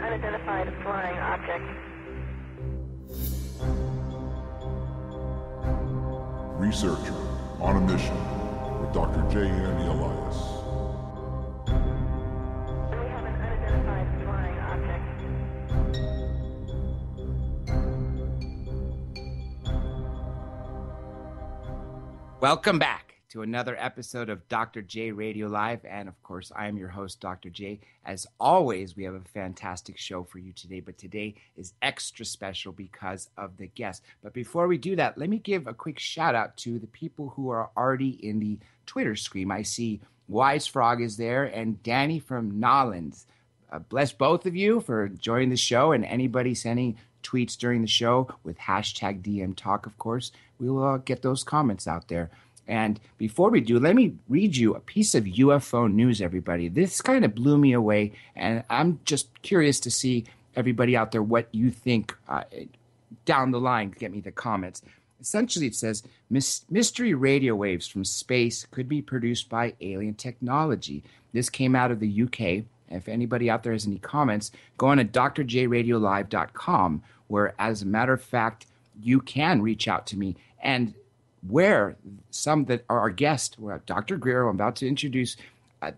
unidentified flying object. Researcher on a mission with Dr. J.M. Elias. We have an unidentified flying object. Welcome back to another episode of Dr. J Radio Live. And of course, I am your host, Dr. J. As always, we have a fantastic show for you today, but today is extra special because of the guest. But before we do that, let me give a quick shout out to the people who are already in the Twitter stream. I see Wise Frog is there and Danny from Nolans. Bless both of you for joining the show, and anybody sending tweets during the show with hashtag DM Talk, of course. We will get those comments out there. And before we do, let me read you a piece of UFO news, everybody. This kind of blew me away, and I'm just curious to see everybody out there what you think down the line. Get me the comments. Essentially, it says, mystery radio waves from space could be produced by alien technology. This came out of the UK. If anybody out there has any comments, go on to drjradiolive.com, where, as a matter of fact, you can reach out to me. And where some that are our guest, Dr. Greer, I'm about to introduce,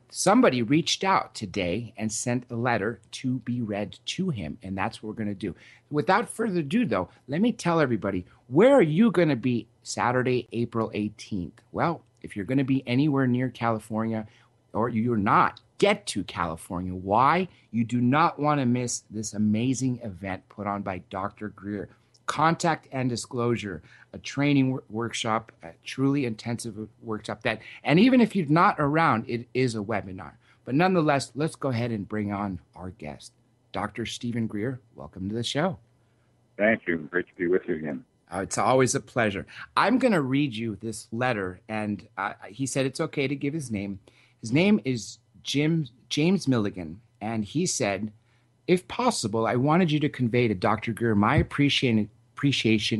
somebody reached out today and sent a letter to be read to him, and that's what we're going to do. Without further ado, though, let me tell everybody, where are you going to be Saturday, April 18th? Well, if you're going to be anywhere near California, or you're not, get to California. Why? You do not want to miss this amazing event put on by Dr. Greer. Contact and Disclosure, a training workshop, a truly intensive workshop that, and even if you're not around, it is a webinar. But nonetheless, let's go ahead and bring on our guest, Dr. Stephen Greer. Welcome to the show. Thank you. Great to be with you again. It's always a pleasure. I'm going to read you this letter, and he said it's okay to give his name. His name is James Milligan, and he said, if possible, I wanted you to convey to Dr. Greer my appreciation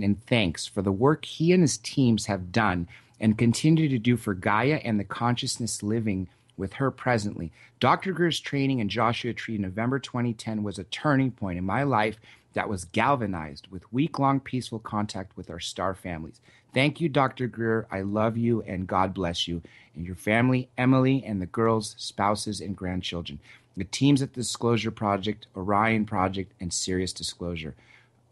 and thanks for the work he and his teams have done and continue to do for Gaia and the consciousness living with her presently. Dr. Greer's training in Joshua Tree in November 2010 was a turning point in my life that was galvanized with week-long peaceful contact with our star families. Thank you, Dr. Greer. I love you, and God bless you and your family, Emily, and the girls, spouses, and grandchildren. The teams at the Disclosure Project, Orion Project, and Serious Disclosure.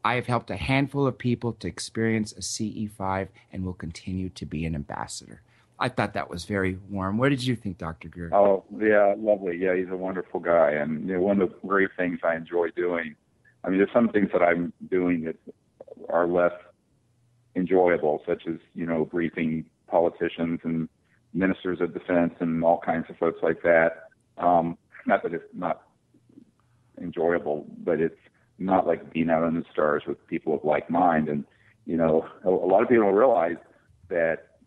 I have helped a handful of people to experience a CE5 and will continue to be an ambassador. I thought that was very warm. What did you think, Dr. Greer? Oh, yeah, lovely. Yeah, he's a wonderful guy. And one of the great things I enjoy doing, I mean, there's some things that I'm doing that are less enjoyable, such as, briefing politicians and ministers of defense and all kinds of folks like that. Not that it's not enjoyable, but it's not like being out on the stars with people of like mind. And, a lot of people don't realize that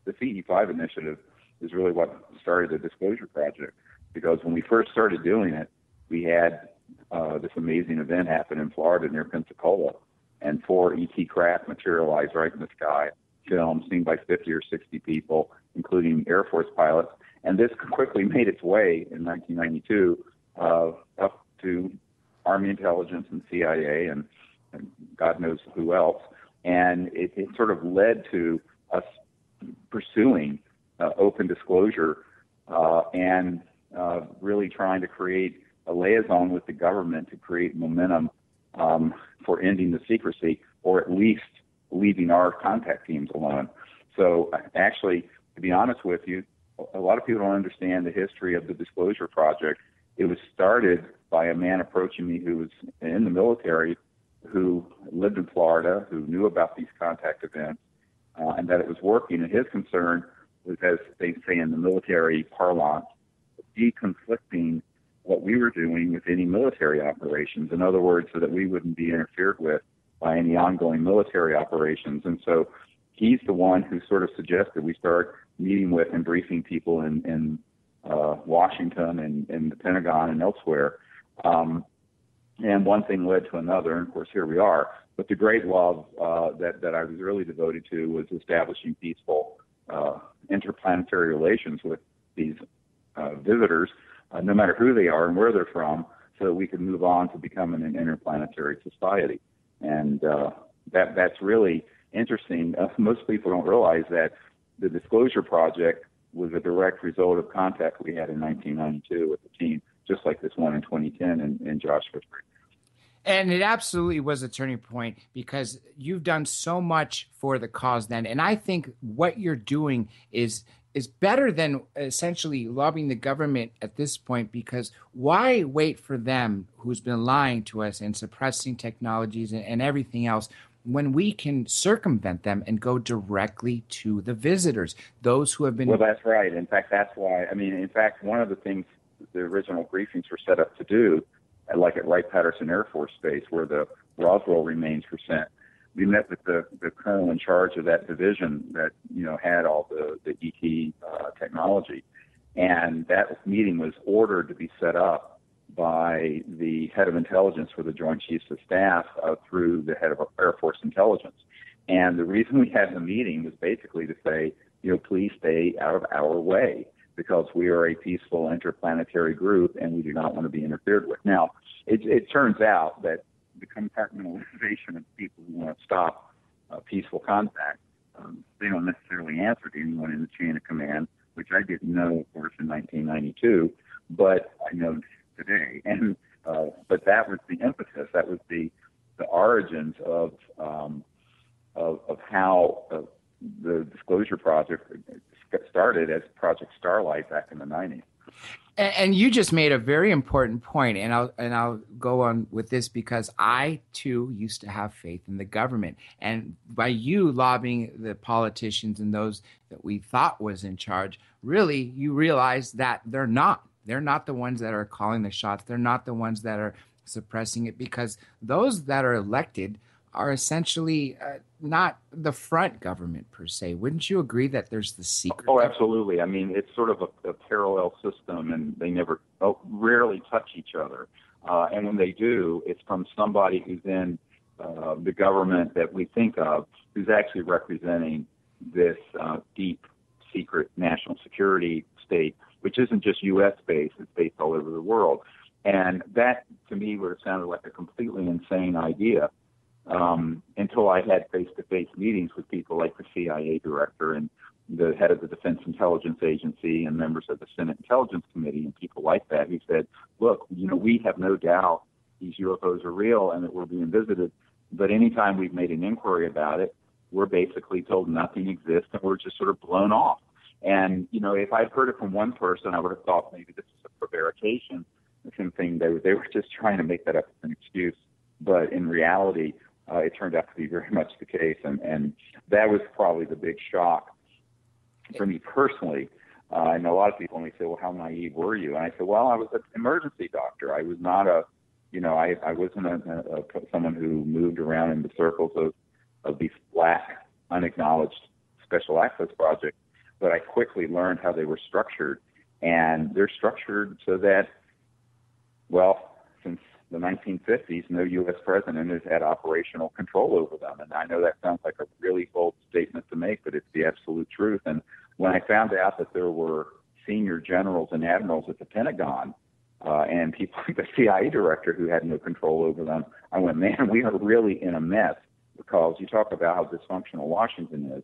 the CE5 initiative is really what started the Disclosure Project, because when we first started doing it, we had this amazing event happen in Florida near Pensacola, and 4 ET craft materialized right in the sky, filmed, seen by 50 or 60 people, including Air Force pilots. And this quickly made its way in 1992 up to Army intelligence and CIA and God knows who else. And it sort of led to us pursuing open disclosure and really trying to create a liaison with the government to create momentum for ending the secrecy, or at least leaving our contact teams alone. So actually, to be honest with you, a lot of people don't understand the history of the Disclosure Project. It was started by a man approaching me who was in the military, who lived in Florida, who knew about these contact events, and that it was working. And his concern was, as they say in the military parlance, deconflicting what we were doing with any military operations. In other words, so that we wouldn't be interfered with by any ongoing military operations. And so he's the one who sort of suggested we start meeting with and briefing people in Washington and the Pentagon and elsewhere. And one thing led to another, and of course here we are. But the great love that I was really devoted to was establishing peaceful interplanetary relations with these visitors, no matter who they are and where they're from, so we could move on to becoming an interplanetary society. And that's really interesting. Most people don't realize that the Disclosure Project was a direct result of contact we had in 1992 with the team, just like this one in 2010 in Joshua Tree. And it absolutely was a turning point because you've done so much for the cause then. And I think what you're doing is better than essentially lobbying the government at this point, because why wait for them who's been lying to us and suppressing technologies and everything else when we can circumvent them and go directly to the visitors, those who have been... Well, that's right. In fact, that's why, one of the things the original briefings were set up to do, like at Wright-Patterson Air Force Base, where the Roswell remains were sent, we met with the colonel in charge of that division that, had all the ET technology. And that meeting was ordered to be set up by the head of intelligence for the Joint Chiefs of Staff through the head of Air Force Intelligence. And the reason we had the meeting was basically to say, please stay out of our way, because we are a peaceful interplanetary group and we do not want to be interfered with. Now, it turns out that the compartmentalization of people who want to stop peaceful contact, they don't necessarily answer to anyone in the chain of command, which I didn't know, of course, in 1992, but I know today. And but that was the impetus. That was the origins of how the Disclosure Project started as Project Starlight back in the 90s. And you just made a very important point, and I'll go on with this because I too used to have faith in the government, and by you lobbying the politicians and those that we thought was in charge, really you realize that they're not the ones that are calling the shots. They're not the ones that are suppressing it, because those that are elected are essentially not the front government per se. Wouldn't you agree that there's the secret? Oh, absolutely. It's sort of a parallel system, and they rarely touch each other. And when they do, it's from somebody who's in the government that we think of, who's actually representing this deep, secret national security state, which isn't just U.S. based, it's based all over the world. And that, to me, would have sounded like a completely insane idea. Until I had face-to-face meetings with people like the CIA director and the head of the Defense Intelligence Agency and members of the Senate Intelligence Committee and people like that who said, look, we have no doubt these UFOs are real and that we're being visited, but anytime we've made an inquiry about it, we're basically told nothing exists and we're just sort of blown off. And, if I'd heard it from one person, I would have thought maybe this is a prevarication, the same thing. They were just trying to make that up as an excuse. But in reality, it turned out to be very much the case, and that was probably the big shock for me personally. And a lot of people only say, well, how naive were you? And I said, well, I was an emergency doctor. I was not I wasn't someone who moved around in the circles of these black, unacknowledged special access projects, but I quickly learned how they were structured. And they're structured so that, well, since the 1950s, no U.S. president has had operational control over them. And I know that sounds like a really bold statement to make, but it's the absolute truth. And when I found out that there were senior generals and admirals at the Pentagon and people like the CIA director who had no control over them, I went, man, we are really in a mess, because you talk about how dysfunctional Washington is.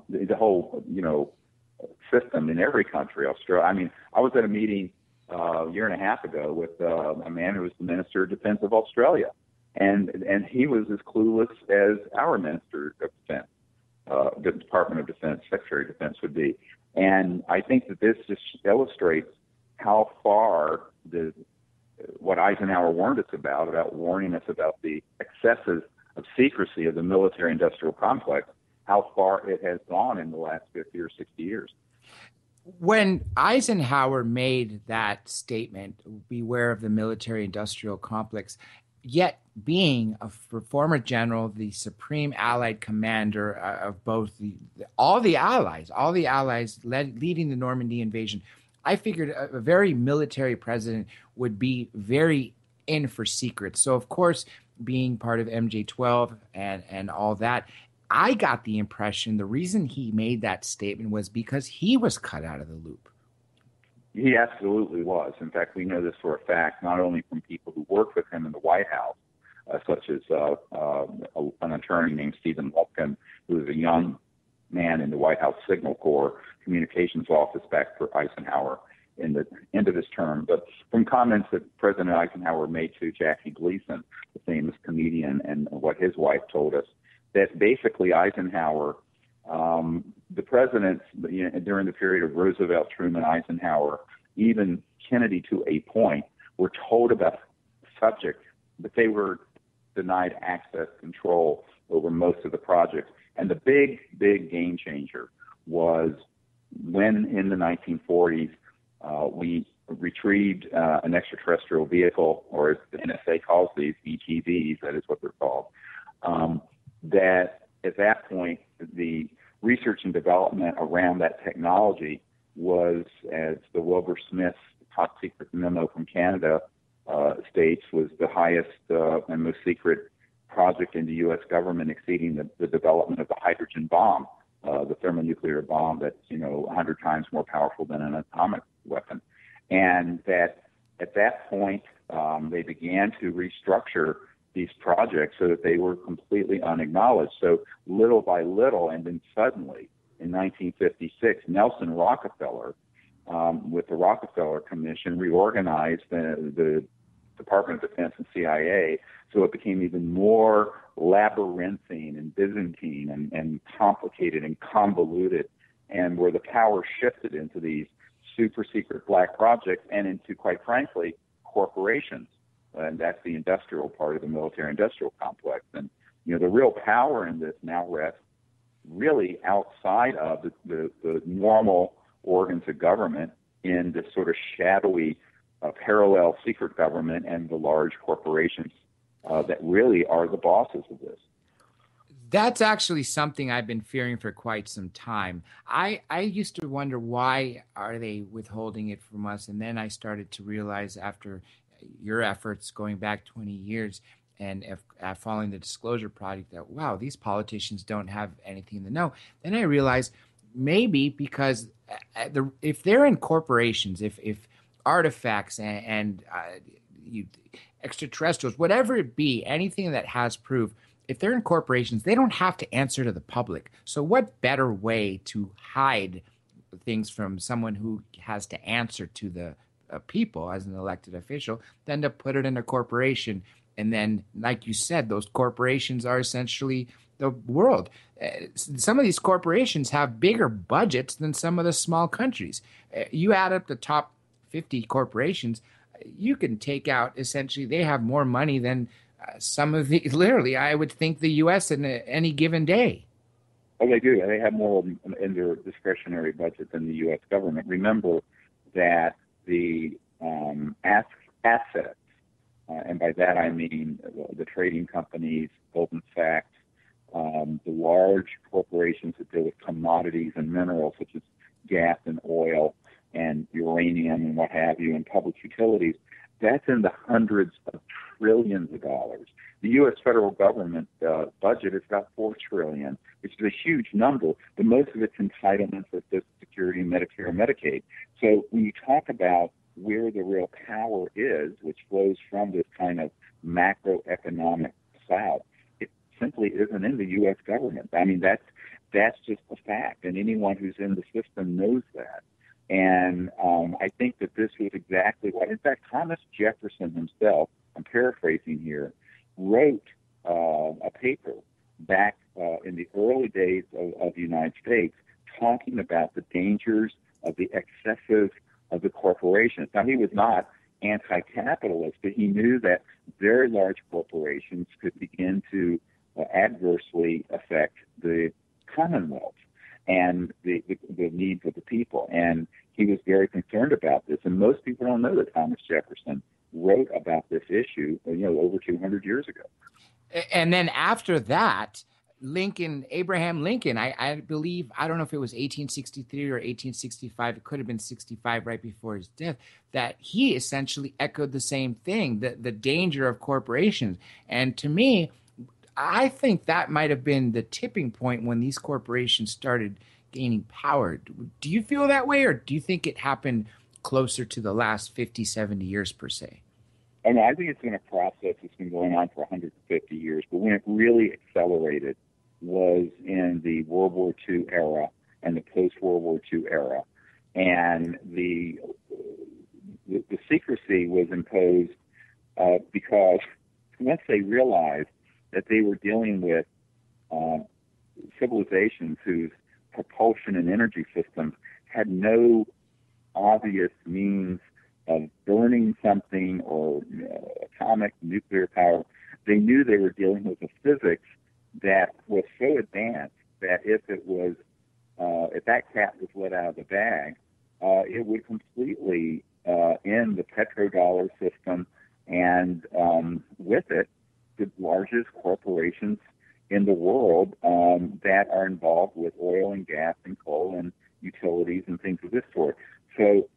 The whole, system in every country, Australia. I was at a meeting a year and a half ago with a man who was the Minister of Defense of Australia, and he was as clueless as our Minister of Defense, the Department of Defense, Secretary of Defense would be. And I think that this just illustrates how far what Eisenhower warned us about warning us about the excesses of secrecy of the military-industrial complex, how far it has gone in the last 50 or 60 years. When Eisenhower made that statement, beware of the military-industrial complex, yet being a former general, the supreme Allied commander of both all the Allies leading the Normandy invasion, I figured a very military president would be very in for secrets. So, of course, being part of MJ-12 and all that, I got the impression the reason he made that statement was because he was cut out of the loop. He absolutely was. In fact, we know this for a fact, not only from people who worked with him in the White House, such as an attorney named Stephen Lupkin, who was a young man in the White House Signal Corps communications office back for Eisenhower in the end of his term, but from comments that President Eisenhower made to Jackie Gleason, the famous comedian, and what his wife told us, that basically Eisenhower, the presidents, during the period of Roosevelt, Truman, Eisenhower, even Kennedy to a point, were told about the subject, but they were denied access control over most of the projects. And the big, big game changer was when in the 1940s, we retrieved an extraterrestrial vehicle, or as the NSA calls these, ETVs, that is what they're called, that at that point, the research and development around that technology was, as the Wilbur Smith top secret memo from Canada states, was the highest and most secret project in the U.S. government, exceeding the development of the hydrogen bomb, the thermonuclear bomb that's 100 times more powerful than an atomic weapon. And that at that point, they began to restructure these projects so that they were completely unacknowledged. So little by little, and then suddenly, in 1956, Nelson Rockefeller, with the Rockefeller Commission, reorganized the Department of Defense and CIA, so it became even more labyrinthine and Byzantine and complicated and convoluted, and where the power shifted into these super secret black projects and into, quite frankly, corporations. And that's the industrial part of the military-industrial complex. And, the real power in this now rests really outside of the normal organs of government, in this sort of shadowy parallel secret government and the large corporations that really are the bosses of this. That's actually something I've been fearing for quite some time. I used to wonder, why are they withholding it from us? And then I started to realize, after your efforts going back 20 years and following the Disclosure Project, that, wow, these politicians don't have anything to know. Then I realized maybe because if they're in corporations, if artifacts and extraterrestrials, whatever it be, anything that has proof, if they're in corporations, they don't have to answer to the public. So what better way to hide things from someone who has to answer to the people as an elected official than to put it in a corporation? And then, like you said, those corporations are essentially the world. Some of these corporations have bigger budgets than some of the small countries. You add up the top 50 corporations, you can take out, essentially, they have more money than some of the, literally, I would think, the U.S. in any given day. Oh, they do. They have more in their discretionary budget than the U.S. government. Remember that the assets, and by that I mean the trading companies, Goldman Sachs, the large corporations that deal with commodities and minerals such as gas and oil and uranium and what have you, and public utilities, that's in the hundreds of trillions of dollars. The U.S. federal government budget is about $4 trillion, which is a huge number, but most of it's entitlements of Social Security, Medicare, and Medicaid. So when you talk about where the real power is, which flows from this kind of macroeconomic cloud, it simply isn't in the U.S. government. I mean, that's just a fact, and anyone who's in the system knows that. And I think that this was exactly what, in fact, Thomas Jefferson himself, I'm paraphrasing here, wrote a paper back in the early days of the United States talking about the dangers of the excessive of the corporations. Now, he was not anti-capitalist, but he knew that very large corporations could begin to adversely affect the Commonwealth and the needs of the people. And he was very concerned about this. And most people don't know that Thomas Jefferson wrote about this issue, over 200 years ago. And then after that, Abraham Lincoln, I believe, I don't know if it was 1863 or 1865, it could have been 65, right before his death, that he essentially echoed the same thing, the danger of corporations. And to me, I think that might have been the tipping point when these corporations started gaining power. Do you feel that way, or do you think it happened closer to the last 50, 70 years per se? And I think it's been a process that's been going on for 150 years, but when it really accelerated was in the World War II era and the post-World War II era. And the secrecy was imposed because once they realized that they were dealing with civilizations whose propulsion and energy systems had no obvious means of burning something or atomic nuclear power, they knew they were dealing with a physics that was so advanced that if that cat was let out of the bag, it would completely end the petrodollar system, and with it, the largest corporations in the world that are involved with oil and gas and coal and utilities and things of this sort. So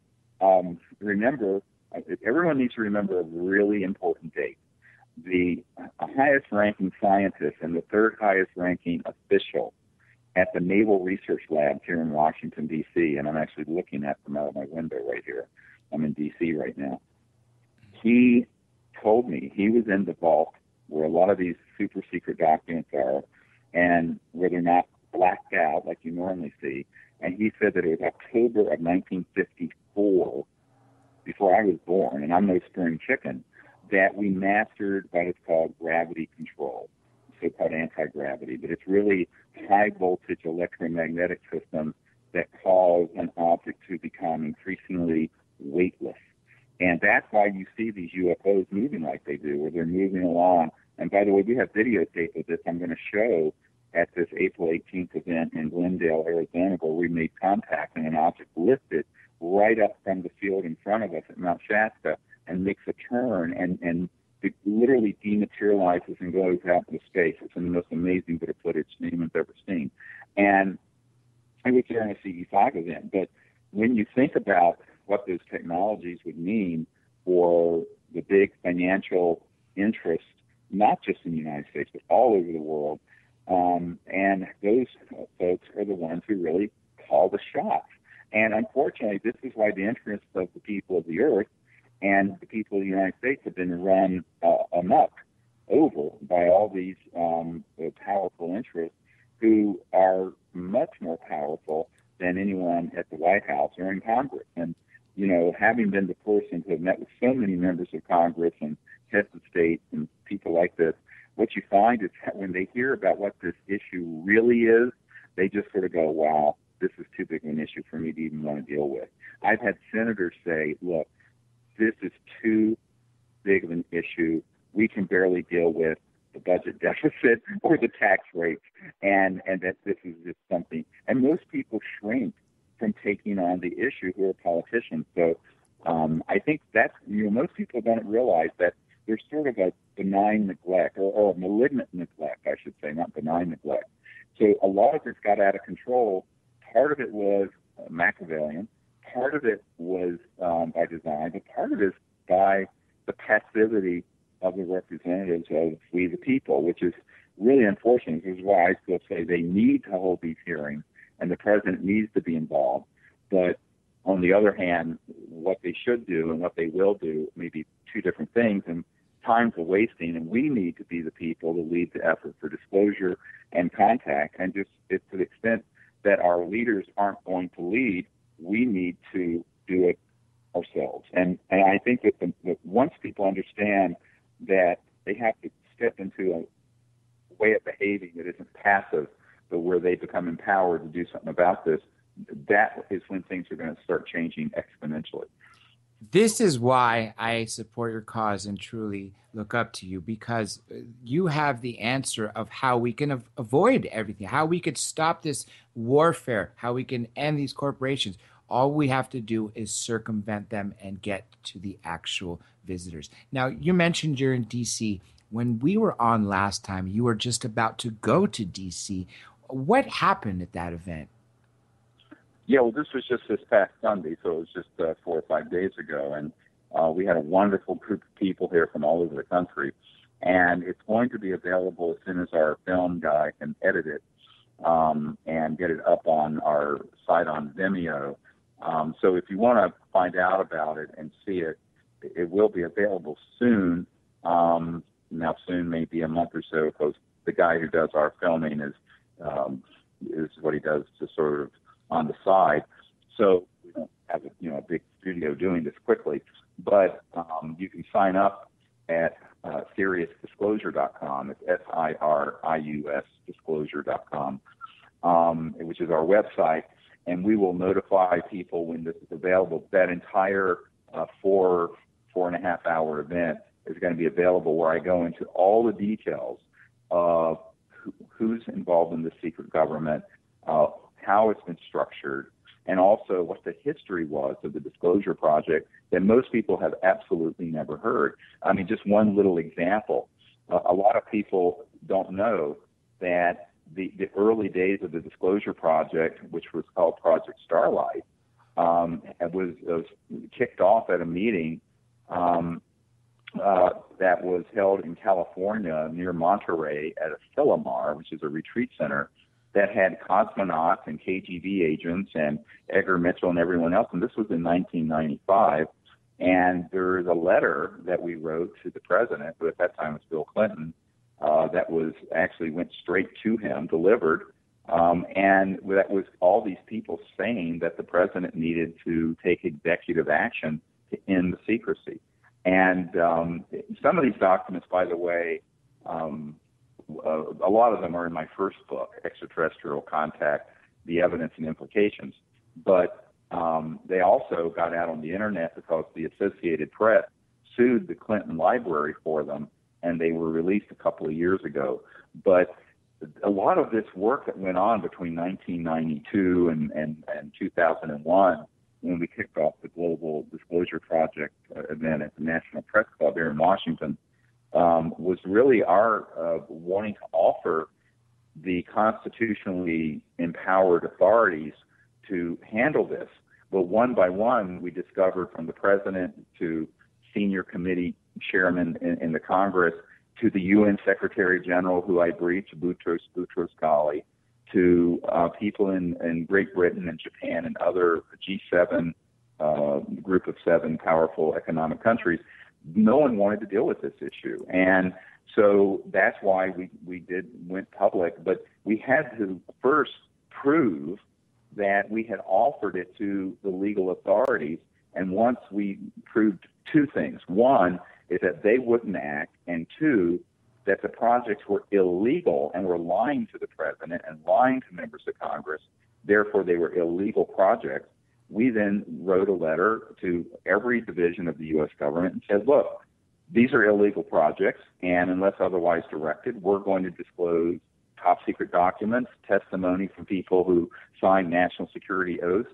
remember, everyone needs to remember a really important date. The highest ranking scientist and the third highest ranking official at the Naval Research Labs here in Washington, D.C., and I'm actually looking at them out of my window right here. I'm in D.C. right now. He told me he was in the vault where a lot of these super secret documents are and where they're not blacked out like you normally see. And he said that it was October of 1954, before I was born, and I'm no spring chicken, that we mastered what is called gravity control, so-called anti-gravity. But it's really high-voltage electromagnetic systems that cause an object to become increasingly weightless. And that's why you see these UFOs moving like they do, where they're moving along. And by the way, we have videotape of this I'm going to show at this April 18th event in Glendale, Arizona, where we made contact and an object lifted right up from the field in front of us at Mount Shasta and makes a turn and it literally dematerializes and goes out into space. It's the most amazing bit of footage anyone's ever seen. And I was there in a CE5 event, but when you think about what those technologies would mean for the big financial interests, not just in the United States, but all over the world, and those folks are the ones who really call the shots. And unfortunately, this is why the interests of the people of the earth and the people of the United States have been run amok over by all these powerful interests who are much more powerful than anyone at the White House or in Congress. And, you know, having been the person who have met with so many members of Congress and heads of state and people like this, what you find is that when they hear about what this issue really is, they just sort of go, wow, this is too big of an issue for me to even want to deal with. I've had senators say, look, this is too big of an issue. We can barely deal with the budget deficit or the tax rates, and that this is just something. And most people shrink from taking on the issue who are politicians. So I think that's, you know, most people don't realize that there's sort of a benign neglect or malignant neglect, I should say, not benign neglect. So a lot of this got out of control. Part of it was Machiavellian. Part of it was by design, but part of it is by the passivity of the representatives of we the people, which is really unfortunate. This is why I still say they need to hold these hearings and the president needs to be involved. But on the other hand, what they should do and what they will do may be two different things, and time's a wasting, and we need to be the people to lead the effort for disclosure and contact. And just to the extent that our leaders aren't going to lead, we need to do it ourselves. And I think that once people understand that they have to step into a way of behaving that isn't passive, but where they become empowered to do something about this, that is when things are going to start changing exponentially. This is why I support your cause and truly look up to you, because you have the answer of how we can avoid everything, how we could stop this warfare, how we can end these corporations. All we have to do is circumvent them and get to the actual visitors. Now, you mentioned you're in D.C. When we were on last time, you were just about to go to D.C. What happened at that event? Yeah, well, this was just this past Sunday, so it was just 4 or 5 days ago, and we had a wonderful group of people here from all over the country, and it's going to be available as soon as our film guy can edit it and get it up on our site on Vimeo. So if you want to find out about it and see it, it will be available soon. Now, soon may be a month or so, because the guy who does our filming is what he does just sort of on the side. So we don't have a big studio doing this quickly. But you can sign up at SiriusDisclosure.com. It's SIRIUS Disclosure.com, which is our website. And we will notify people when this is available. That entire 4.5 hour event is going to be available, where I go into all the details of who's involved in the secret government, how it's been structured, and also what the history was of the Disclosure Project that most people have absolutely never heard. I mean, just one little example. A lot of people don't know that the early days of the Disclosure Project, which was called Project Starlight, was kicked off at a meeting that was held in California near Monterey at a Philomar, which is a retreat center, that had cosmonauts and KGB agents and Edgar Mitchell and everyone else. And this was in 1995. And there is a letter that we wrote to the president, who at that time was Bill Clinton, that was actually went straight to him, delivered. And that was all these people saying that the president needed to take executive action to end the secrecy. And some of these documents, by the way, a lot of them are in my first book, Extraterrestrial Contact, The Evidence and Implications. But they also got out on the internet because the Associated Press sued the Clinton Library for them, and they were released a couple of years ago. But a lot of this work that went on between 1992 and 2001, when we kicked off the Global Disclosure Project event at the National Press Club here in Washington, was really our wanting to offer the constitutionally empowered authorities to handle this. But one by one, we discovered, from the president to senior committee chairman in the Congress, to the UN Secretary General, who I briefed, Boutros Ghali, to people in Great Britain and Japan and other G7 group of 7 powerful economic countries. No one wanted to deal with this issue. And so that's why we went public. But we had to first prove that we had offered it to the legal authorities. And once we proved 2 things. One is that they wouldn't act, and 2, that the projects were illegal and were lying to the president and lying to members of Congress. Therefore, they were illegal projects. We then wrote a letter to every division of the U.S. government and said, look, these are illegal projects, and unless otherwise directed, we're going to disclose top secret documents, testimony from people who signed national security oaths,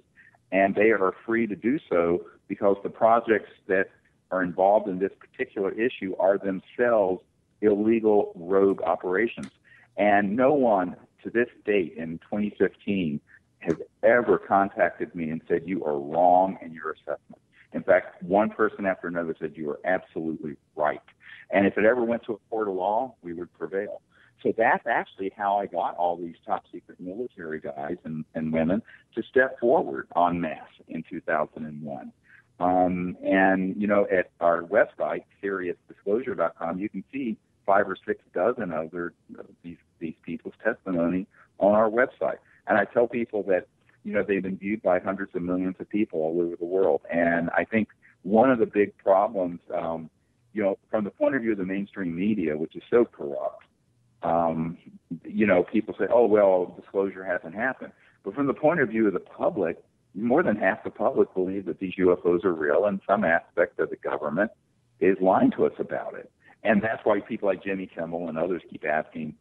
and they are free to do so because the projects that are involved in this particular issue are themselves illegal rogue operations. And no one to this date in 2015 has ever contacted me and said, you are wrong in your assessment. In fact, one person after another said, you are absolutely right. And if it ever went to a court of law, we would prevail. So that's actually how I got all these top secret military guys and women to step forward en masse in 2001. And, at our website, SiriusDisclosure.com, you can see 5 or 6 dozen of these people's testimony on our website. And I tell people that, they've been viewed by hundreds of millions of people all over the world. And I think one of the big problems, from the point of view of the mainstream media, which is so corrupt, people say, oh, well, disclosure hasn't happened. But from the point of view of the public, more than half the public believe that these UFOs are real, and some aspect of the government is lying to us about it. And that's why people like Jimmy Kimmel and others keep asking,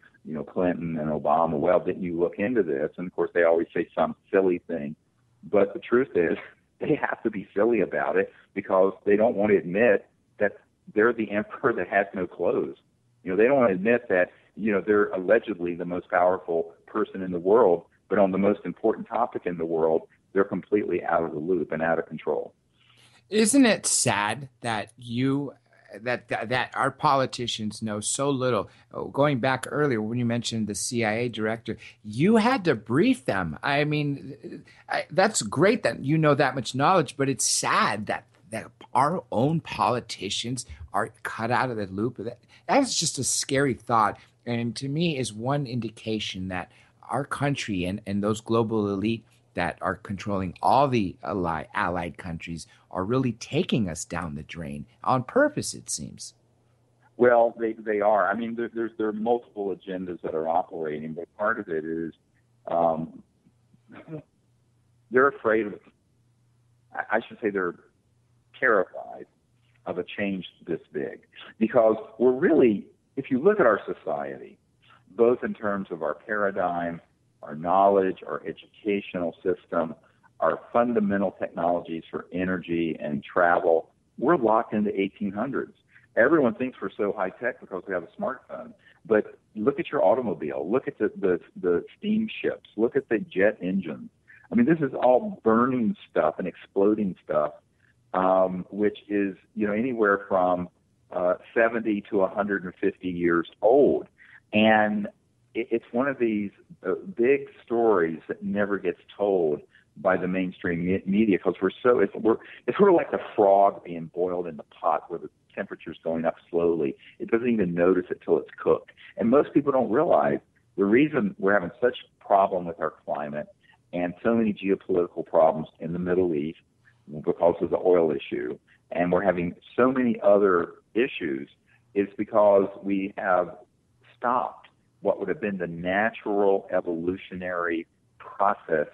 Clinton and Obama, well, didn't you look into this? And, of course, they always say some silly thing. But the truth is they have to be silly about it because they don't want to admit that they're the emperor that has no clothes. They don't want to admit that, they're allegedly the most powerful person in the world, but on the most important topic in the world, they're completely out of the loop and out of control. Isn't it sad that you that our politicians know so little. Going back earlier when you mentioned the CIA director, you had to brief them. I mean, that's great that you know that much knowledge, but it's sad that our own politicians are cut out of the loop. That's just a scary thought, and to me is one indication that our country and those global elite that are controlling all the allied countries are really taking us down the drain on purpose, it seems. Well, they are. I mean, there are multiple agendas that are operating, but part of it is they're afraid of, I should say they're terrified of a change this big, because we're really, if you look at our society, both in terms of our paradigm, our knowledge, our educational system, our fundamental technologies for energy and travel, we're locked into 1800s. Everyone thinks we're so high tech because we have a smartphone, but look at your automobile, look at the steamships, look at the jet engines. I mean, this is all burning stuff and exploding stuff, which is, anywhere from 70 to 150 years old. And it's one of these big stories that never gets told by the mainstream media, because it's sort of like the frog being boiled in the pot where the temperature's going up slowly. It doesn't even notice it till it's cooked. And most people don't realize the reason we're having such problem with our climate and so many geopolitical problems in the Middle East because of the oil issue, and we're having so many other issues, is because we have stopped what would have been the natural evolutionary process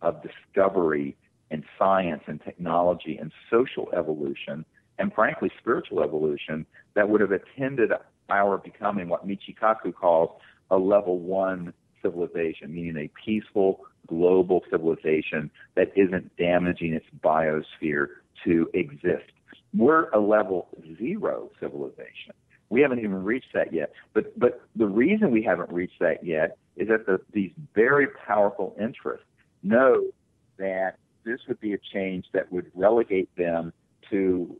of discovery and science and technology and social evolution, and frankly spiritual evolution, that would have attended our becoming what Michikaku calls a level 1 civilization, meaning a peaceful global civilization that isn't damaging its biosphere to exist. We're a level 0 civilization. We haven't even reached that yet. But the reason we haven't reached that yet is that these very powerful interests know that this would be a change that would relegate them to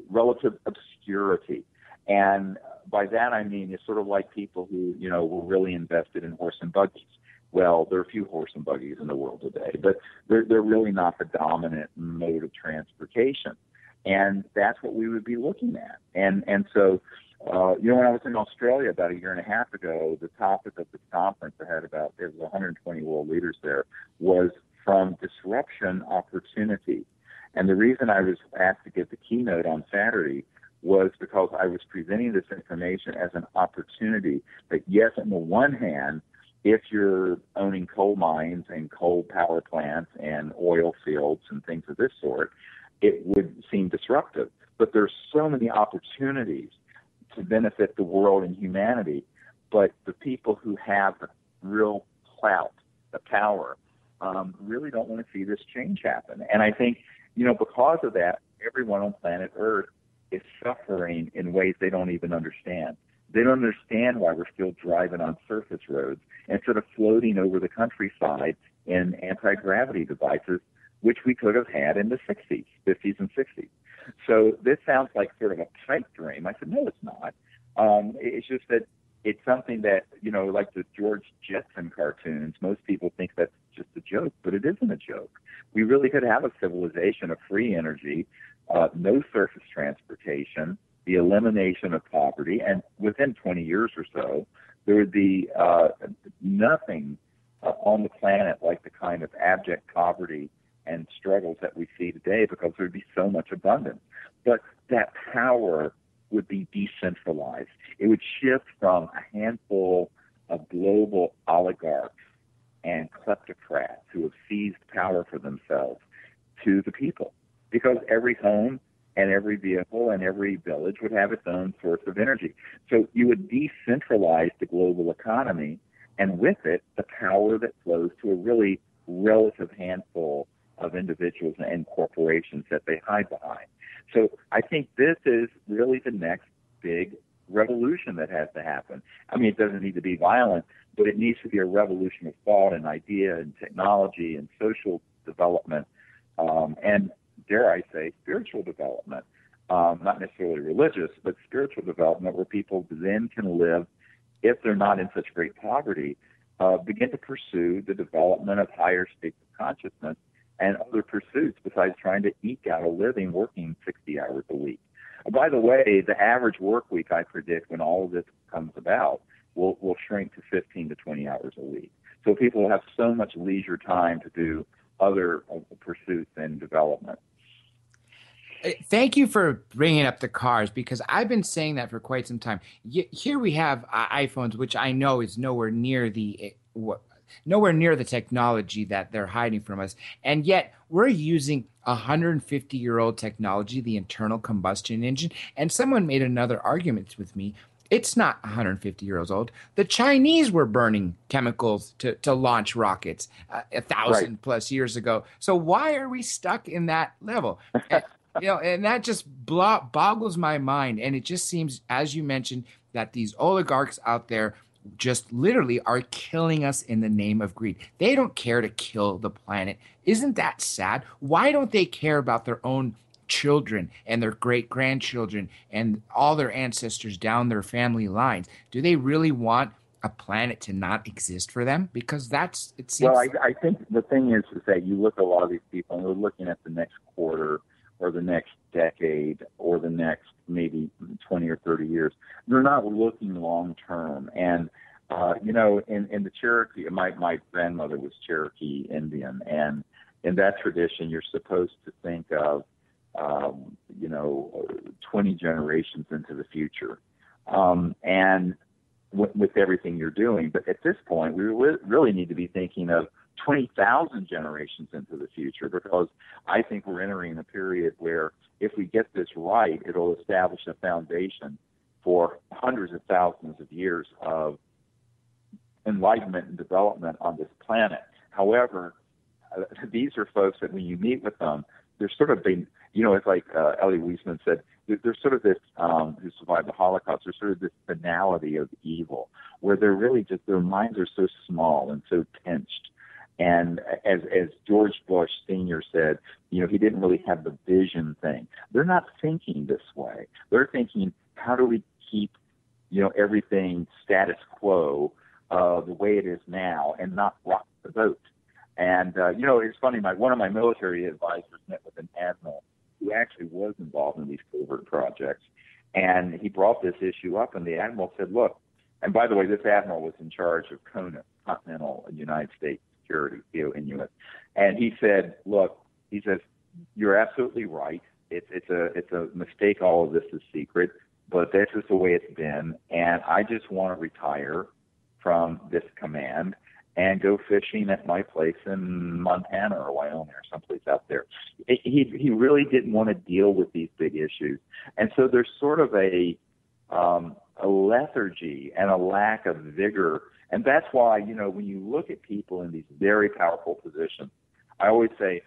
relative obscurity. And by that I mean it's sort of like people who, were really invested in horse and buggies. Well, there are a few horse and buggies in the world today, but they're really not the dominant mode of transportation. And that's what we would be looking at. And so, when I was in Australia about a year and a half ago, the topic of the conference there was 120 world leaders there, was from disruption opportunity. And the reason I was asked to give the keynote on Saturday was because I was presenting this information as an opportunity that, yes, on the one hand, if you're owning coal mines and coal power plants and oil fields and things of this sort, it would seem disruptive. But there's so many opportunities to benefit the world and humanity. But the people who have the real clout, the power, really don't want to see this change happen. And I think, because of that, everyone on planet Earth is suffering in ways they don't even understand. They don't understand why we're still driving on surface roads instead of floating over the countryside in anti-gravity devices, which we could have had in the 50s and 60s. So this sounds like sort of a pipe dream. I said, no, it's not. It's just that it's something that, like the George Jetson cartoons, most people think that's just a joke, but it isn't a joke. We really could have a civilization of free energy, no surface transportation, the elimination of poverty, and within 20 years or so, there would be nothing on the planet like the kind of abject poverty and struggles that we see today, because there would be so much abundance. But that power would be decentralized. It would shift from a handful of global oligarchs and kleptocrats who have seized power for themselves to the people, because every home and every vehicle and every village would have its own source of energy. So you would decentralize the global economy, and with it, the power that flows to a really relative handful of individuals and corporations that they hide behind. So I think this is really the next big revolution that has to happen. I mean, it doesn't need to be violent, but it needs to be a revolution of thought and idea and technology and social development, and dare I say, spiritual development. not necessarily religious, but spiritual development, where people then can live, if they're not in such great poverty, begin to pursue the development of higher states of consciousness and other pursuits besides trying to eke out a living working 60 hours a week. By the way, the average work week, I predict, when all of this comes about, will shrink to 15 to 20 hours a week. So people will have so much leisure time to do other pursuits and development. Thank you for bringing up the cars, because I've been saying that for quite some time. Here we have iPhones, which I know is nowhere near the technology that they're hiding from us, and yet we're using 150-year-old technology, the internal combustion engine. And someone made another argument with me. It's not 150 years old. The Chinese were burning chemicals to launch rockets 1,000 plus years ago. So why are we stuck in that level? And that just boggles my mind. And it just seems, as you mentioned, that these oligarchs out there just literally are killing us in the name of greed. They don't care to kill the planet. Isn't that sad? Why don't they care about their own children and their great-grandchildren and all their ancestors down their family lines? Do they really want a planet to not exist for them? Because it seems... Well, I think the thing is that you look at a lot of these people, and we're looking at the next quarter or the next decade or the next maybe 20 or 30 years. They're not looking long term. And, in the Cherokee, my grandmother was Cherokee Indian. And in that tradition, you're supposed to think of, 20 generations into the future. And with everything you're doing. But at this point, we really need to be thinking of 20,000 generations into the future, because I think we're entering a period where if we get this right, it'll establish a foundation for hundreds of thousands of years of enlightenment and development on this planet. However, these are folks that when you meet with them, they're sort of being, it's like Elie Wiesman said, there's sort of this, who survived the Holocaust, there's sort of this banality of evil, where they're really just, their minds are so small and so pinched. And as George Bush Sr. said, he didn't really have the vision thing. They're not thinking this way. They're thinking, how do we keep, everything status quo the way it is now and not rock the boat? And, it's funny, one of my military advisors met with an admiral who actually was involved in these covert projects. And he brought this issue up, and the admiral said, look, and by the way, this admiral was in charge of CONUS, Continental United States Security, Inuit. And he said, look, he says, you're absolutely right. It's a mistake. All of this is secret, but this is the way it's been. And I just want to retire from this command and go fishing at my place in Montana or Wyoming or someplace out there. He really didn't want to deal with these big issues. And so there's sort of a lethargy and a lack of vigor. And that's why, when you look at people in these very powerful positions, I always say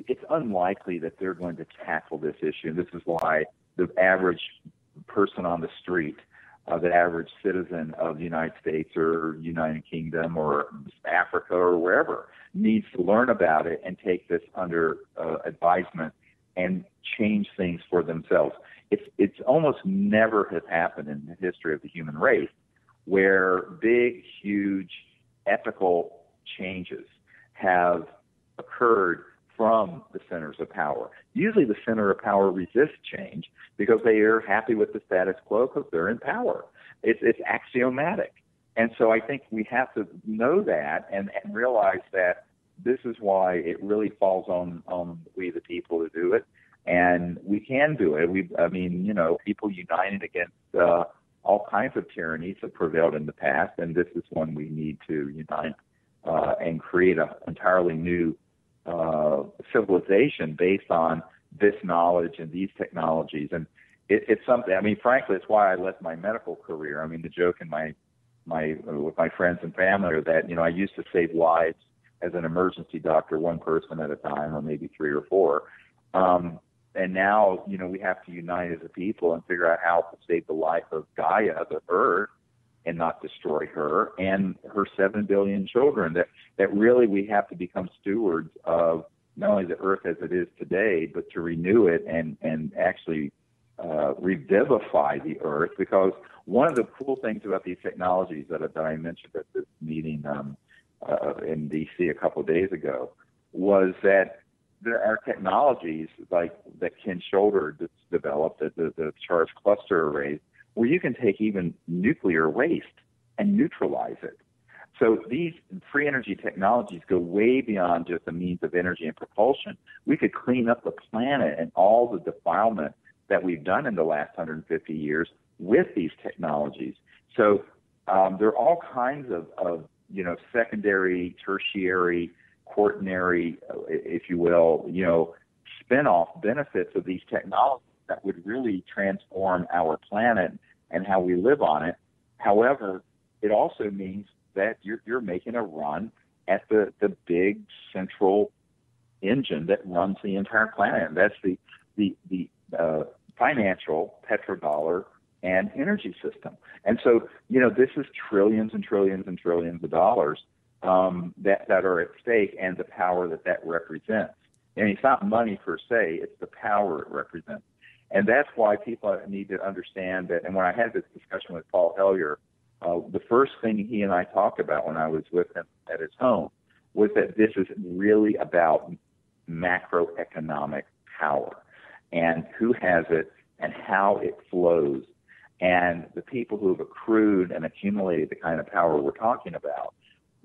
it's unlikely that they're going to tackle this issue. And this is why the average person on the street, the average citizen of the United States or United Kingdom or Africa or wherever, needs to learn about it and take this under advisement and change things for themselves. It's almost never has happened in the history of the human race where big, huge, ethical changes have occurred from the centers of power. Usually the center of power resists change because they are happy with the status quo because they're in power. It's axiomatic. And so I think we have to know that and realize that this is why it really falls on we the people to do it. And we can do it. People united against all kinds of tyrannies have prevailed in the past, and this is one we need to unite and create an entirely new civilization based on this knowledge and these technologies. And it's something, frankly, it's why I left my medical career. The joke in with my friends and family are that, I used to save lives as an emergency doctor, one person at a time, or maybe three or four. And now, we have to unite as a people and figure out how to save the life of Gaia, the Earth, and not destroy her and her 7 billion children. That really we have to become stewards of not only the Earth as it is today, but to renew it and actually revivify the Earth. Because one of the cool things about these technologies that I mentioned at this meeting in D.C. a couple of days ago was that there are technologies like that Ken Shoulder developed, the charged cluster arrays, where you can take even nuclear waste and neutralize it. So these free energy technologies go way beyond just a means of energy and propulsion. We could clean up the planet and all the defilement that we've done in the last 150 years with these technologies. So there are all kinds of secondary, tertiary, quaternary, if you will, spin-off benefits of these technologies that would really transform our planet and how we live on it. However, it also means that you're making a run at the big central engine that runs the entire planet. And that's the financial petrodollar and energy system. And so, this is trillions and trillions and trillions of dollars that are at stake, and the power that represents. And it's not money per se, it's the power it represents. And that's why people need to understand that. And when I had this discussion with Paul Hellyer, the first thing he and I talked about when I was with him at his home was that this is really about macroeconomic power and who has it and how it flows. And the people who have accrued and accumulated the kind of power we're talking about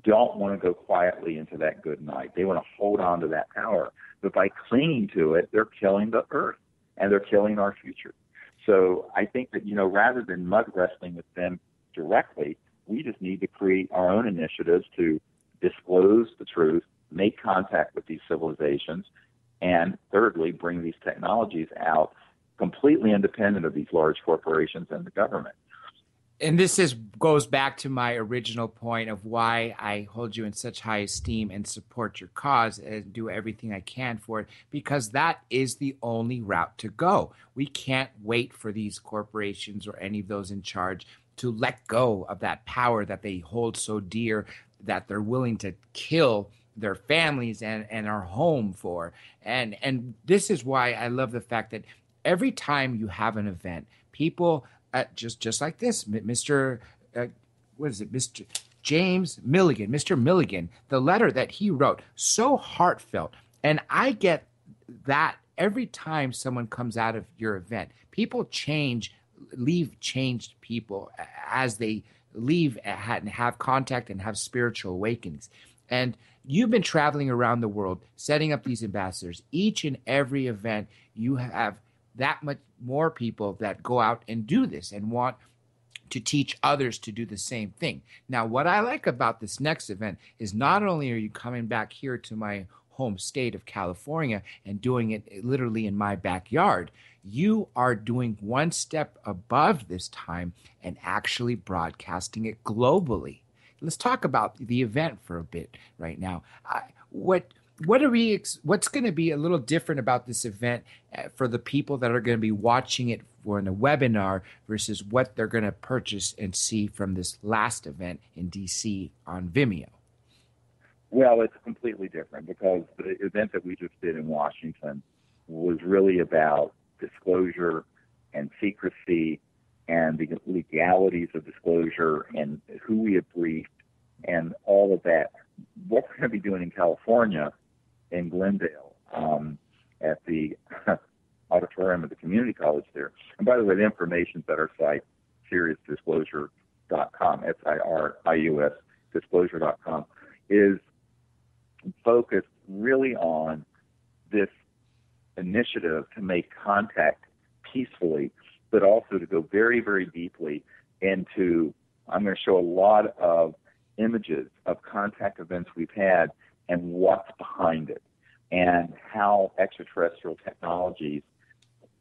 don't want to go quietly into that good night. They want to hold on to that power. But by clinging to it, they're killing the earth and they're killing our future. So I think that, rather than mud wrestling with them directly, we just need to create our own initiatives to disclose the truth, make contact with these civilizations, and thirdly, bring these technologies out completely independent of these large corporations and the government. And this goes back to my original point of why I hold you in such high esteem and support your cause and do everything I can for it, because that is the only route to go. We can't wait for these corporations or any of those in charge to let go of that power that they hold so dear, that they're willing to kill their families and our home for. And this is why I love the fact that every time you have an event, people just like this, Mr. Mr. James Milligan, Mr. Milligan, the letter that he wrote, so heartfelt. And I get that every time someone comes out of your event, people leave changed people as they leave and have contact and have spiritual awakenings. And you've been traveling around the world, setting up these ambassadors. Each and every event, you have that much more people that go out and do this and want to teach others to do the same thing. Now, what I like about this next event is not only are you coming back here to my home state of California and doing it literally in my backyard, you are doing one step above this time and actually broadcasting it globally. Let's talk about the event for a bit right now. What's going to be a little different about this event for the people that are going to be watching it for in a webinar versus what they're going to purchase and see from this last event in DC on Vimeo? Well, it's completely different because the event that we just did in Washington was really about disclosure and secrecy and the legalities of disclosure and who we have briefed and all of that. What we're going to be doing in California, in Glendale, at the auditorium of the community college there. And by the way, the information's at our site, SiriusDisclosure.com, SIRIUS disclosure.com, is focused really on this initiative to make contact peacefully, but also to go very, very deeply into, I'm going to show a lot of images of contact events we've had and what's behind it and how extraterrestrial technologies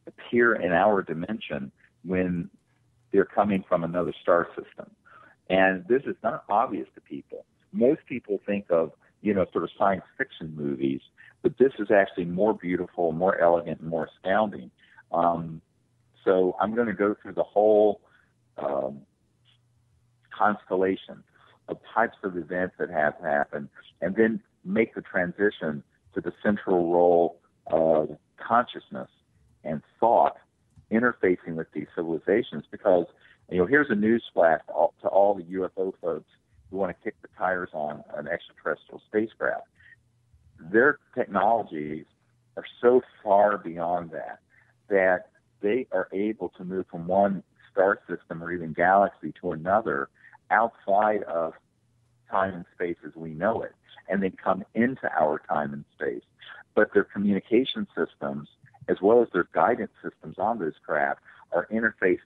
appear in our dimension when they're coming from another star system. And this is not obvious to people. Most people think of, sort of science fiction movies, but this is actually more beautiful, more elegant, and more astounding. So I'm going to go through the whole constellation of types of events that have happened and then make the transition to the central role of consciousness and thought interfacing with these civilizations. Because, here's a news flash to all the UFO folks who want to kick the tires on an extraterrestrial spacecraft. Their technologies are so far beyond that they are able to move from one star system or even galaxy to another outside of time and space as we know it, and then come into our time and space. But their communication systems, as well as their guidance systems on those craft, are interfaced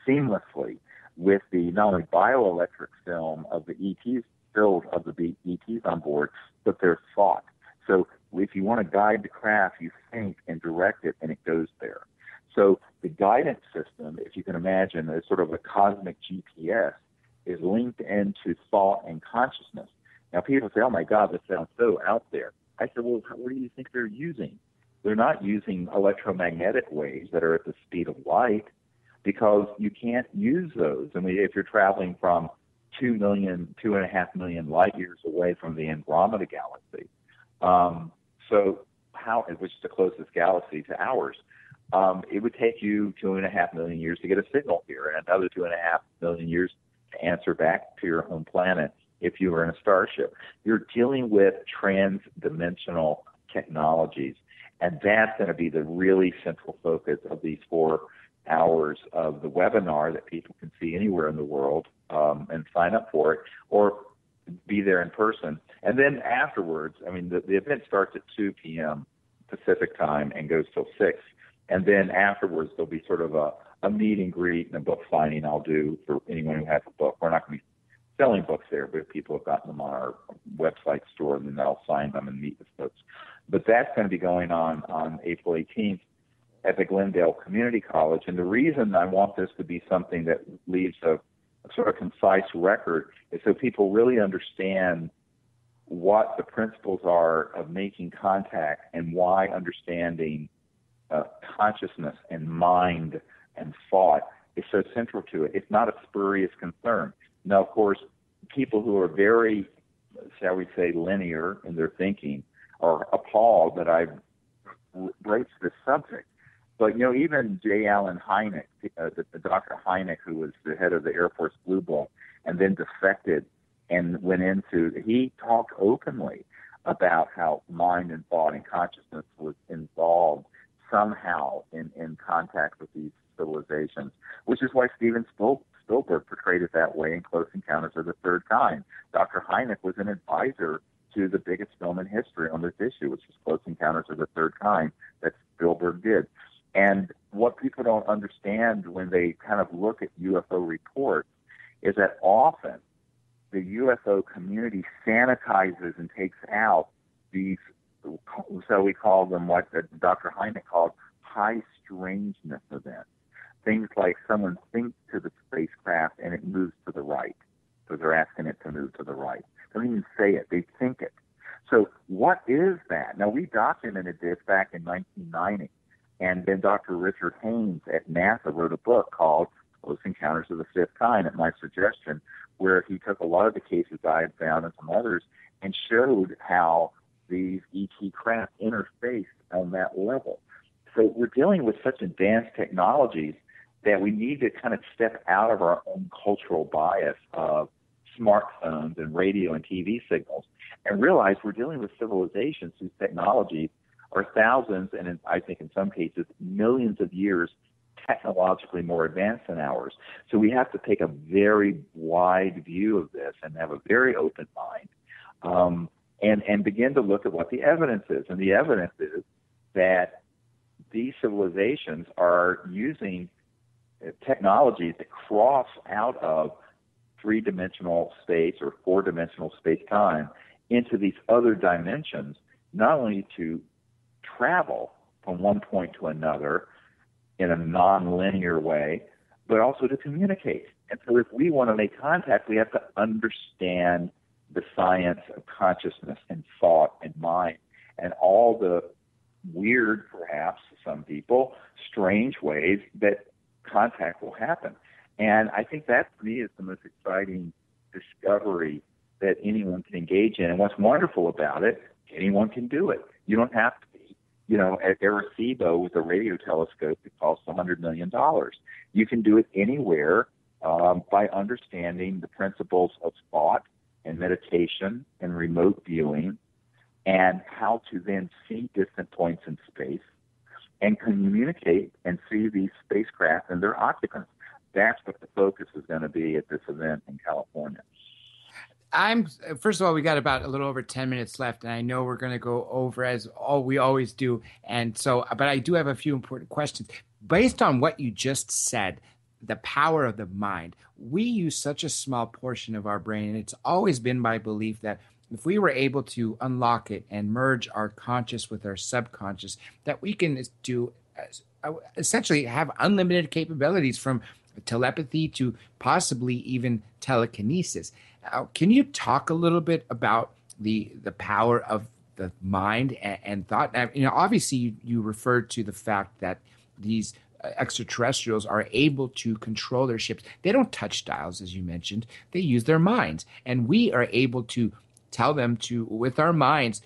seamlessly with the not only bioelectric film of the ETs, filled of the ETs on board, but their thought. So if you want to guide the craft, you think and direct it, and it goes there. So the guidance system, if you can imagine, is sort of a cosmic GPS, is linked into thought and consciousness. Now, people say, oh, my God, that sounds so out there. I said, well, what do you think they're using? They're not using electromagnetic waves that are at the speed of light, because you can't use those. I mean, if you're traveling from 2.5 million light years away from the Andromeda galaxy, which is the closest galaxy to ours, it would take you 2.5 million years to get a signal here, and another 2.5 million years to answer back to your home planet if you were in a starship. You're dealing with trans-dimensional technologies, and that's going to be the really central focus of these 4 hours of the webinar that people can see anywhere in the world and sign up for it or be there in person. And then afterwards, I mean, the event starts at 2 p.m. Pacific time and goes till 6. And then afterwards, there'll be sort of a meet and greet and a book signing I'll do for anyone who has a book. We're not going to be selling books there, but people have gotten them on our website store, and then I'll sign them and meet with folks. But that's going to be going on April 18th at the Glendale Community College. And the reason I want this to be something that leaves a sort of concise record is so people really understand what the principles are of making contact and why understanding consciousness and mind and thought is so central to it. It's not a spurious concern. Now, of course, people who are very, shall we say, linear in their thinking are appalled that I broached this subject. But, even J. Allen Hynek, the Dr. Hynek, who was the head of the Air Force Blue Book and then defected and he talked openly about how mind and thought and consciousness was involved somehow in contact with these civilizations, which is why Steven Spielberg portrayed it that way in Close Encounters of the Third Kind. Dr. Hynek was an advisor to the biggest film in history on this issue, which is Close Encounters of the Third Kind, that Spielberg did. And what people don't understand when they kind of look at UFO reports is that often the UFO community sanitizes and takes out these, so we call them what Dr. Hynek called high strangeness events. Things like someone thinks to the spacecraft and it moves to the right. So they're asking it to move to the right. They don't even say it. They think it. So what is that? Now, we documented this back in 1990. And then Dr. Richard Haynes at NASA wrote a book called Close Encounters of the Fifth Kind at my suggestion, where he took a lot of the cases I had found and some others and showed how these ET craft interface on that level. So we're dealing with such advanced technologies that we need to kind of step out of our own cultural bias of smartphones and radio and TV signals and realize we're dealing with civilizations whose technologies are thousands and I think in some cases millions of years technologically more advanced than ours. So we have to take a very wide view of this and have a very open mind and begin to look at what the evidence is. And the evidence is that these civilizations are using technologies that cross out of 3-dimensional space or 4-dimensional space-time into these other dimensions, not only to travel from one point to another in a non-linear way, but also to communicate. And so if we want to make contact, we have to understand the science of consciousness and thought and mind and all the weird, perhaps, some people, strange ways that contact will happen. And I think that, for me, is the most exciting discovery that anyone can engage in. And what's wonderful about it, anyone can do it. You don't have to be, at Arecibo with a radio telescope that costs $100 million. You can do it anywhere by understanding the principles of thought and meditation and remote viewing, and how to then see distant points in space and communicate and see these spacecraft and their occupants. That's what the focus is going to be at this event in California. First of all, we got about a little over 10 minutes left, and I know we're going to go over as we always do. And so, but I do have a few important questions. Based on what you just said, the power of the mind, we use such a small portion of our brain, and it's always been my belief that if we were able to unlock it and merge our conscious with our subconscious, that we can do essentially have unlimited capabilities, from telepathy to possibly even telekinesis. Can you talk a little bit about the power of the mind and thought? Obviously you referred to the fact that these extraterrestrials are able to control their ships. They don't touch dials, as you mentioned. They use their minds, and we are able to tell them to, with our minds,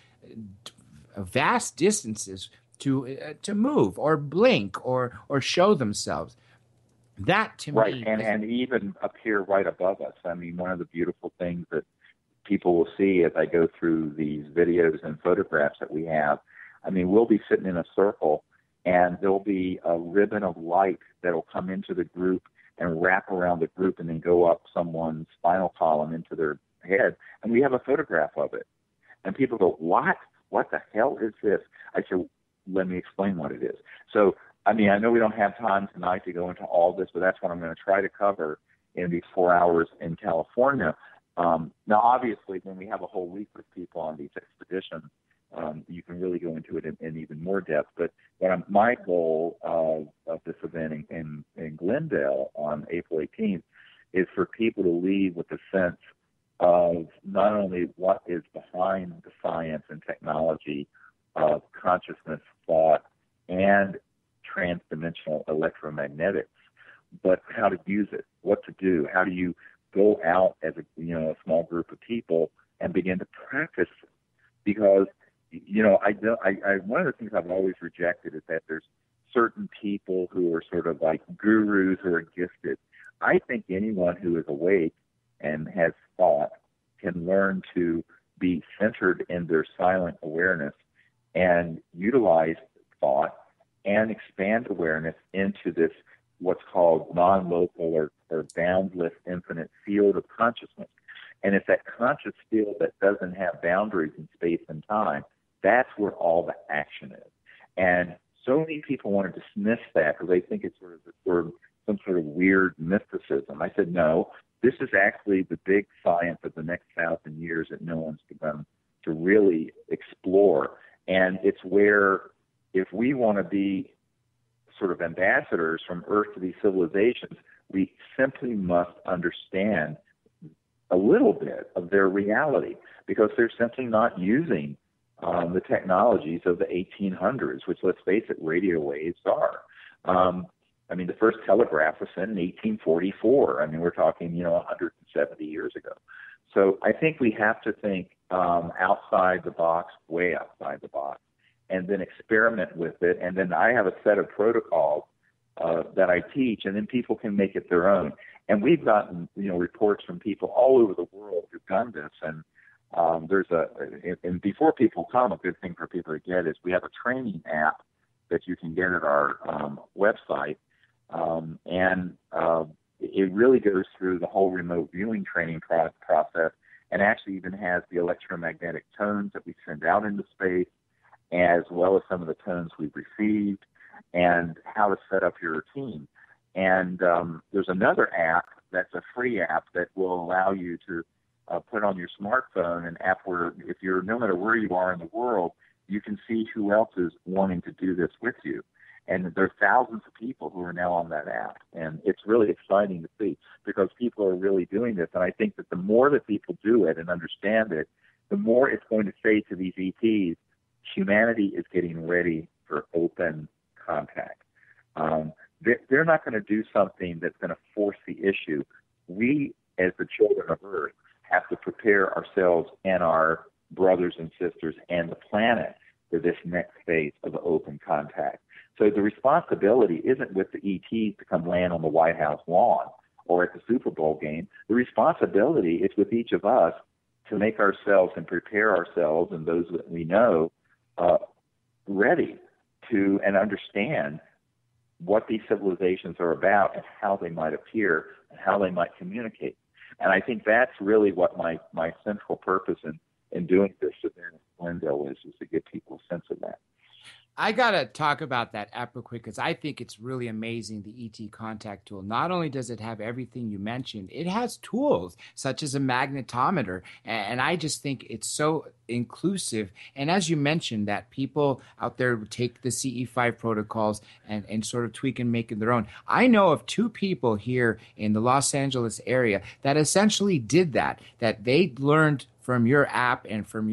vast distances to move or blink or show themselves. That to right. me, and even appear right above us. I mean, one of the beautiful things that people will see as I go through these videos and photographs that we have, I mean, we'll be sitting in a circle, and there'll be a ribbon of light that'll come into the group and wrap around the group and then go up someone's spinal column into their head, and we have a photograph of it. And people go, what? What the hell is this? I said, let me explain what it is. So, I mean, I know we don't have time tonight to go into all this, but that's what I'm going to try to cover in these 4 hours in California. Now, obviously, when we have a whole week with people on these expeditions, you can really go into it in even more depth. But my goal of this event in Glendale on April 18th is for people to leave with a sense of not only what is behind the science and technology of consciousness, thought, and transdimensional electromagnetics, but how to use it, what to do, how do you go out as a small group of people and begin to practice it. Because I one of the things I've always rejected is that there's certain people who are sort of like gurus who are gifted. I think anyone who is awake and has thought can learn to be centered in their silent awareness and utilize thought and expand awareness into this what's called non-local or boundless infinite field of consciousness. And it's that conscious field that doesn't have boundaries in space and time. That's where all the action is. And so many people want to dismiss that because they think it's sort of some sort of weird mysticism. I said, no, this is actually the big science of the next 1,000 years that no one's begun to really explore. And it's where, if we want to be sort of ambassadors from Earth to these civilizations, we simply must understand a little bit of their reality, because they're simply not using the technologies of the 1800s, which, let's face it, radio waves are. I mean, the first telegraph was sent in 1844. I mean, we're talking, 170 years ago. So I think we have to think outside the box, way outside the box, and then experiment with it. And then I have a set of protocols that I teach, and then people can make it their own. And we've gotten, reports from people all over the world who've done this. And and before people come, a good thing for people to get is we have a training app that you can get at our website. It really goes through the whole remote viewing training process, and actually even has the electromagnetic tones that we send out into space, as well as some of the tones we've received, and how to set up your routine. And there's another app that's a free app that will allow you to put on your smartphone, an app where, if you're, no matter where you are in the world, you can see who else is wanting to do this with you. And there are thousands of people who are now on that app. And it's really exciting to see, because people are really doing this. And I think that the more that people do it and understand it, the more it's going to say to these ETs, humanity is getting ready for open contact. They're not going to do something that's going to force the issue. We, as the children of Earth, have to prepare ourselves and our brothers and sisters and the planet for this next phase of open contact. So the responsibility isn't with the ETs to come land on the White House lawn or at the Super Bowl game. The responsibility is with each of us to make ourselves and prepare ourselves and those that we know ready to and understand what these civilizations are about and how they might appear and how they might communicate. And I think that's really what my central purpose in doing this event in Glendale is to give people a sense of that. I got to talk about that app real quick because I think it's really amazing, the ET contact tool. Not only does it have everything you mentioned, it has tools such as a magnetometer. And I just think it's so inclusive. And as you mentioned, that people out there take the CE5 protocols and sort of tweak and make it their own. I know of 2 people here in the Los Angeles area that essentially did that they learned from your app and from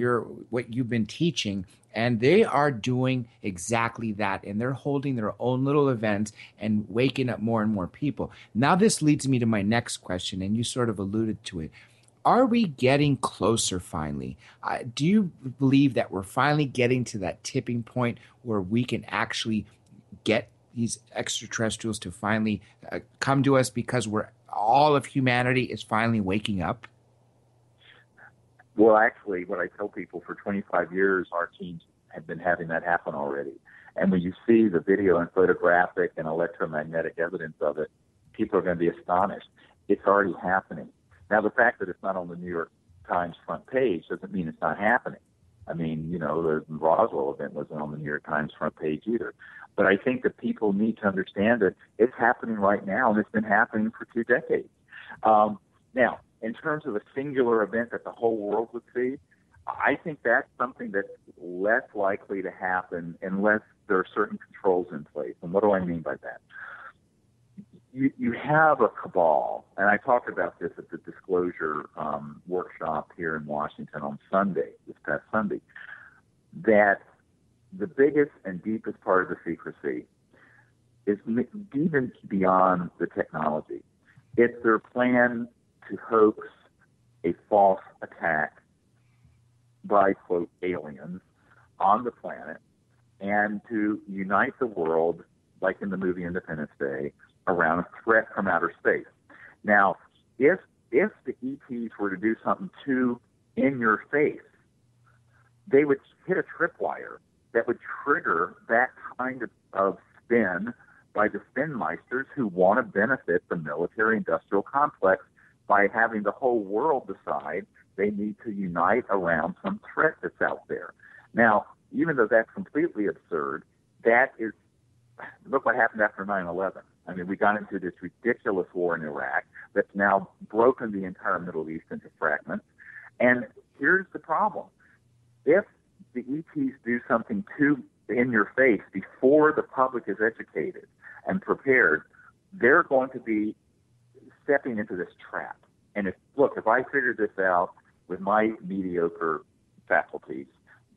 what you've been teaching. And they are doing exactly that. And they're holding their own little events and waking up more and more people. Now, this leads me to my next question, and you sort of alluded to it. Are we getting closer finally? Do you believe that we're finally getting to that tipping point where we can actually get these extraterrestrials to finally come to us because all of humanity is finally waking up? Well, actually, what I tell people for 25 years, our teams have been having that happen already. And when you see the video and photographic and electromagnetic evidence of it, people are going to be astonished. It's already happening. Now, the fact that it's not on the New York Times front page doesn't mean it's not happening. I mean, the Roswell event wasn't on the New York Times front page either. But I think that people need to understand that it's happening right now, and it's been happening for 2 decades. Now, in terms of a singular event that the whole world would see, I think that's something that's less likely to happen unless there are certain controls in place. And what do I mean by that? You have a cabal, and I talked about this at the disclosure workshop here in Washington on this past Sunday, that the biggest and deepest part of the secrecy is even beyond the technology. It's their plan to hoax a false attack by, quote, aliens on the planet and to unite the world, like in the movie Independence Day, around a threat from outer space. Now, if the ETs were to do something too in your face, they would hit a tripwire that would trigger that kind of spin by the spinmeisters who want to benefit the military-industrial complex by having the whole world decide they need to unite around some threat that's out there. Now, even though that's completely absurd, look what happened after 9/11. I mean, we got into this ridiculous war in Iraq that's now broken the entire Middle East into fragments. And here's the problem. If the ETs do something too in your face before the public is educated and prepared, they're going to be stepping into this trap. And if I figured this out with my mediocre faculties,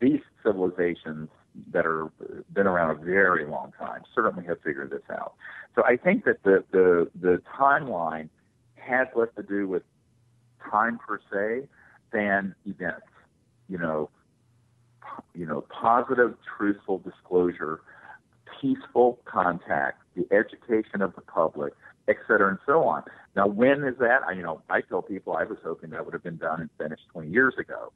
these civilizations that are been around a very long time certainly have figured this out. So I think that the timeline has less to do with time per se than events. Positive, truthful disclosure, peaceful contact, the education of the public, et cetera, and so on. Now, when is that? I tell people I was hoping that would have been done and finished 20 years ago.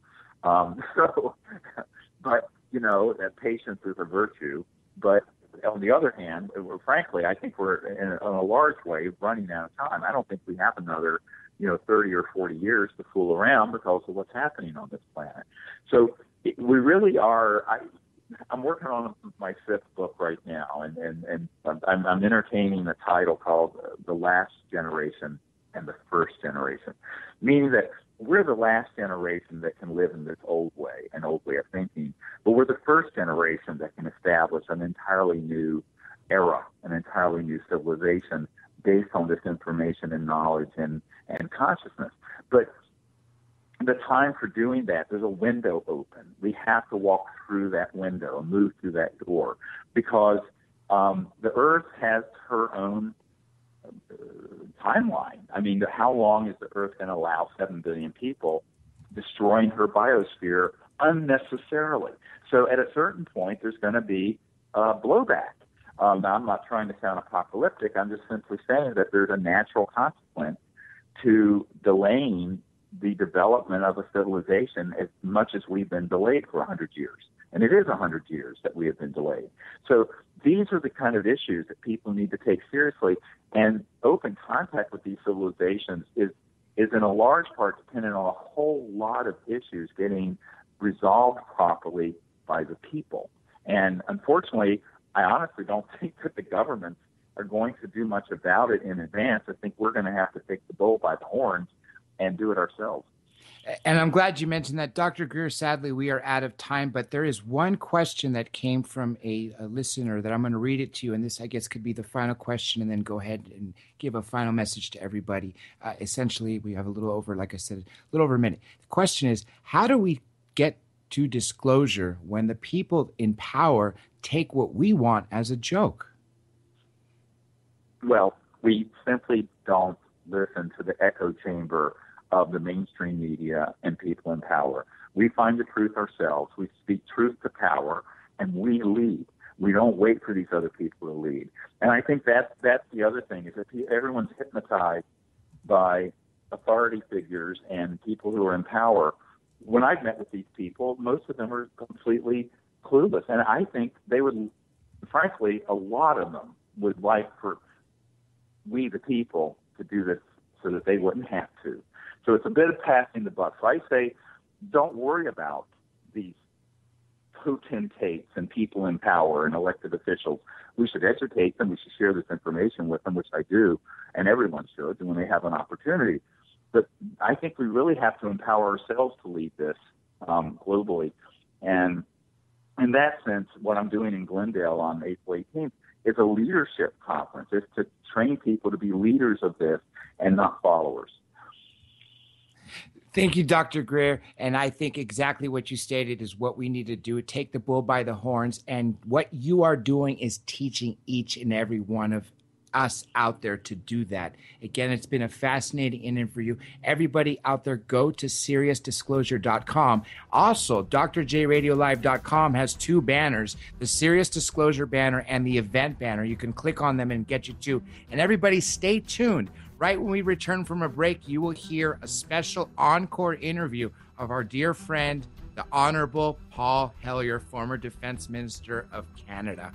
But that patience is a virtue. But on the other hand, frankly, I think we're in a large way running out of time. I don't think we have another, 30 or 40 years to fool around because of what's happening on this planet. So we really are. I'm working on my 5th book right now, and I'm entertaining a title called The Last Generation and the First Generation, meaning that we're the last generation that can live in this old way of thinking, but we're the first generation that can establish an entirely new era, an entirely new civilization based on this information and knowledge and consciousness. But the time for doing that, there's a window open. We have to walk through that window and move through that door because the Earth has her own timeline. I mean, how long is the Earth going to allow 7 billion people destroying her biosphere unnecessarily. So at a certain point, there's going to be blowback. Now, I'm not trying to sound apocalyptic. I'm just simply saying that there's a natural consequence to delaying the development of a civilization as much as we've been delayed for 100 years. And it is 100 years that we have been delayed. So these are the kind of issues that people need to take seriously. And open contact with these civilizations is in a large part dependent on a whole lot of issues getting resolved properly by the people. And unfortunately, I honestly don't think that the governments are going to do much about it in advance. I think we're going to have to take the bull by the horns and do it ourselves. And I'm glad you mentioned that. Dr. Greer, sadly, we are out of time, but there is one question that came from a listener that I'm going to read it to you. And this, I guess, could be the final question, and then go ahead and give a final message to everybody. Essentially, we have a little over, like I said, a little over a minute. The question is, how do we get to disclosure when the people in power take what we want as a joke? Well, we simply don't listen to the echo chamber of the mainstream media and people in power. We find the truth ourselves. We speak truth to power, and we lead. We don't wait for these other people to lead. And I think that's the other thing, is that everyone's hypnotized by authority figures and people who are in power. When I've met with these people, most of them are completely clueless. And I think they would, frankly, a lot of them would like for we, the people, to do this so that they wouldn't have to. So it's a bit of passing the buck. So I say, don't worry about these potentates and people in power and elected officials. We should educate them. We should share this information with them, which I do, and everyone should, and when they have an opportunity. But I think we really have to empower ourselves to lead this globally. And in that sense, what I'm doing in Glendale on April 18th is a leadership conference. It's to train people to be leaders of this and not followers. Thank you, Dr. Greer. And I think exactly what you stated is what we need to do, take the bull by the horns. And what you are doing is teaching each and every one of us out there to do that. Again, it's been a fascinating interview. Everybody out there, go to SeriousDisclosure.com. Also, drjradiolive.com has two banners, the Serious Disclosure banner and the event banner. You can click on them and get you to. And everybody, stay tuned. Right when we return from a break, you will hear a special encore interview of our dear friend, the Honorable Paul Hellyer, former Defense Minister of Canada.